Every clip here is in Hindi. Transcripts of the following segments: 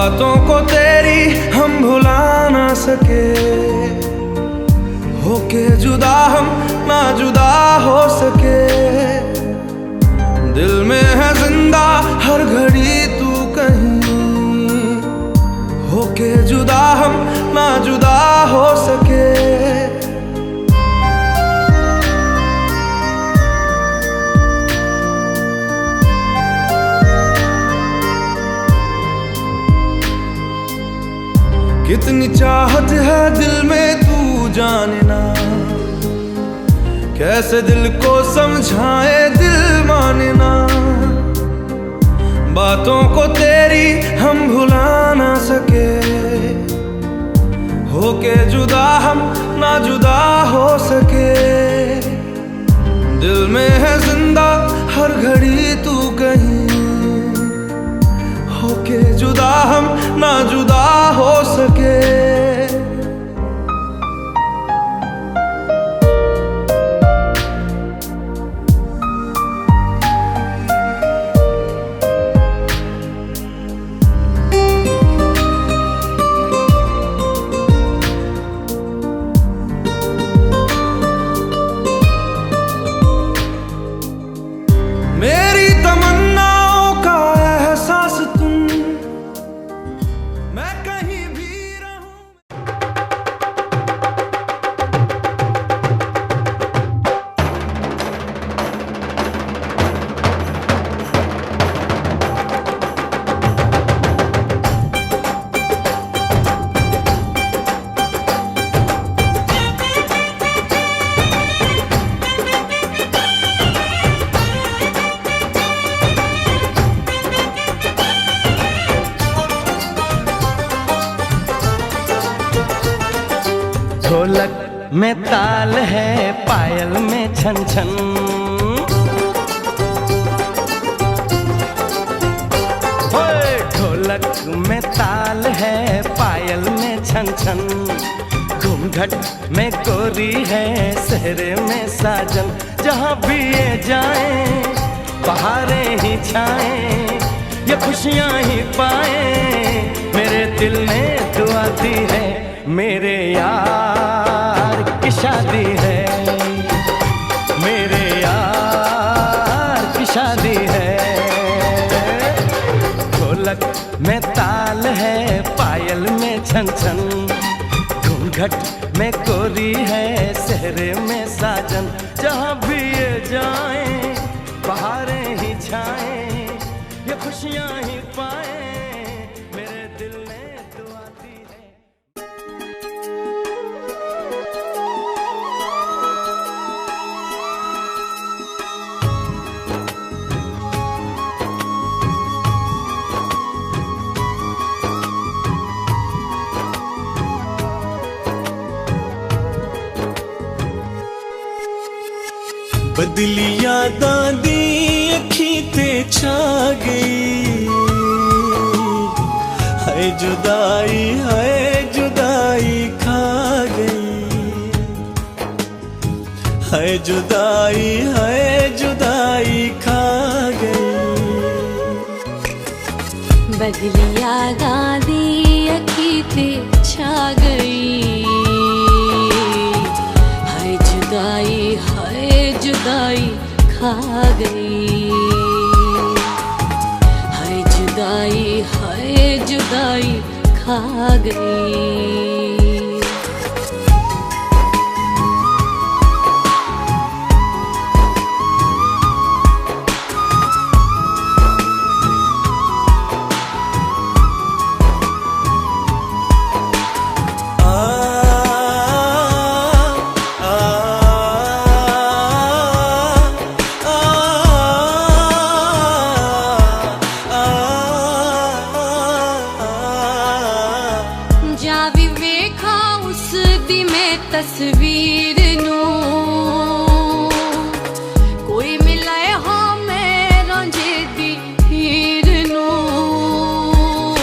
बातों को तेरी हम भुला ना सके, होके जुदा हम ना जुदा हो सके। दिल में है जिंदा हर घड़ी तू कहीं, होके जुदा हम ना जुदा हो सके। कितनी चाहत है दिल में तू जाने ना, कैसे दिल को समझाए दिल माने ना। बातों को तेरी हम भुला ना सके, होके जुदा हम ना जुदा हो सके। दिल में है जिंदा हर घड़ी तू कहीं, होके जुदा हम ना जुदा हो सके। मेरी तमन्नाओं का एहसास तुम, मैं कहीं भी रहूं। ढोलक में ताल है, पायल में छन छन। ढोलक में ताल है, पायल में छन छन। घूंघट में गोरी है, सेहरे में साजन। जहाँ भी ये जाए बहारें ही छाए, ये खुशियाँ ही पाए। मेरे दिल ने दुआ दी है, मेरे यार की शादी है, मेरे यार की शादी है। ढोलक में ताल है, पायल में छन छन। घूंघट में गोरी है, सेहरे में साजन। जहाँ भी ये जाए बहारें ही छाए, ये खुशियाँ ही पाए। मेरे दिल ने दुआ दी है। बदली यादां दी अखी ते छा गई। हाय जुदाई खा गई। हाय जुदाई खा गई। बदली यादां दी अखी ते छा गई। हाय जुदाई खा गई। हाय जुदाई खा गई। तस्वीर नूं कोई मिलाए हाँ मैं रांझे दी हीर नूं।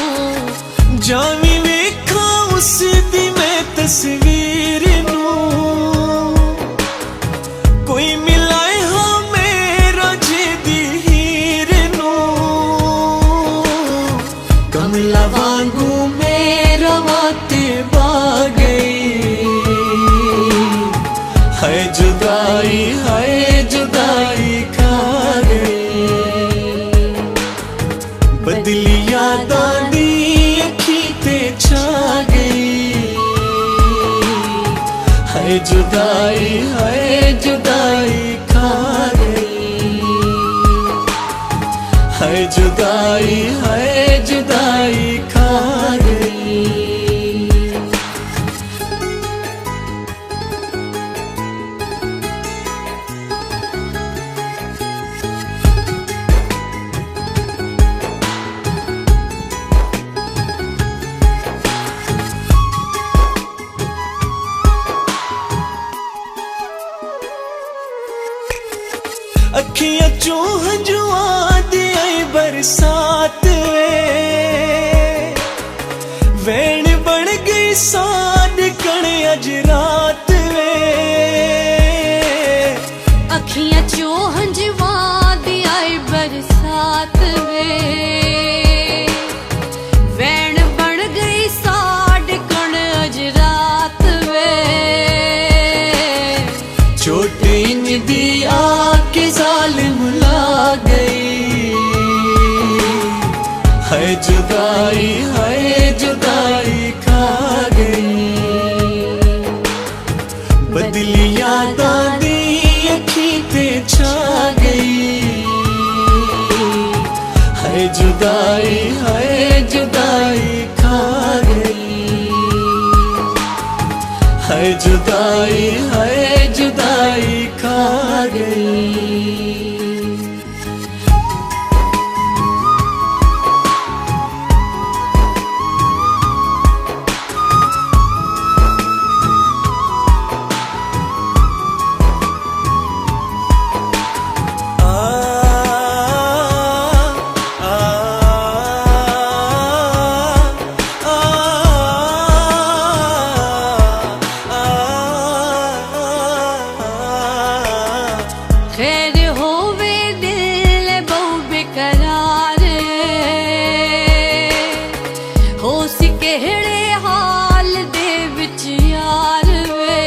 जावी वेखा उस दी मैं तस्वीर नूं, कोई मिलाए हाँ मैं रांझे दी हीर नूं। कमला वांग है जुदाई खा गई, है जुदाई खा गई। अखियां चों हंजुआं दी आई बरसात वैन बन गई साद कण अज रात वे। अखियां चो हंजवा दी आई बरसात वे, वैन बन गई साड कण अज रात वे। चोट इन दी आके जालिम ला गई, है जुदाई खा गई। बदली यादां दी अखी ते छा गई, है जुदाई खा गई, है जुदाई खा गई। खैर होवे दिल बहु बेकरार, हो सी केड़े हाल दे विच यार वे।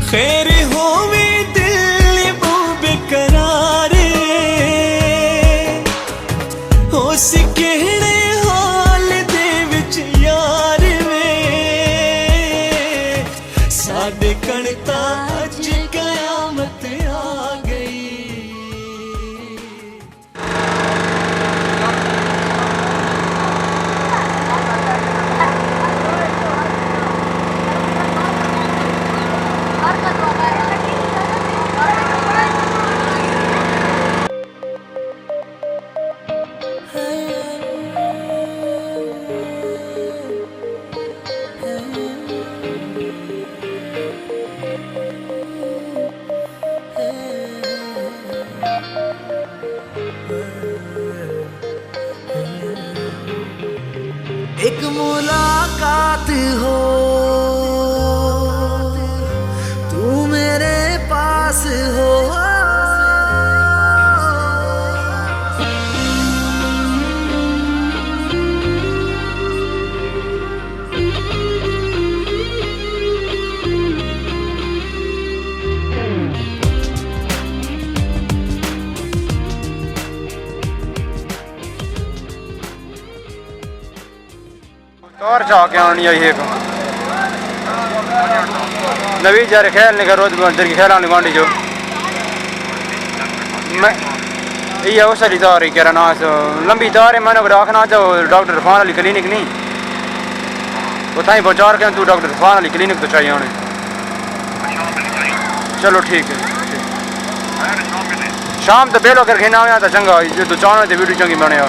खैर होवे दिल बहु बेकरार, हो सी केड़े हाल दे विच यार वे। साडे कणता अज कयामत आ गई। एक मुलाकात हो तू मेरे पास हो, और जाके आनी आई एक नवी जार ख्याल नहीं कर रोज बंदर की ख्याल आने वाली जो मैं ये उस वाली तार कह रहा ना लंबी तार है। मैंने रखना तो डॉक्टर इरफान अली क्लिनिक नहीं उतना ही पहुँचा के तू डॉक्टर इरफान अली क्लिनिक तो चाहिए उन्हें। चलो ठीक है, शाम तो बेलो करके ना आया तो चंगा जो तू चाहना तो वीडियो चंगी बने।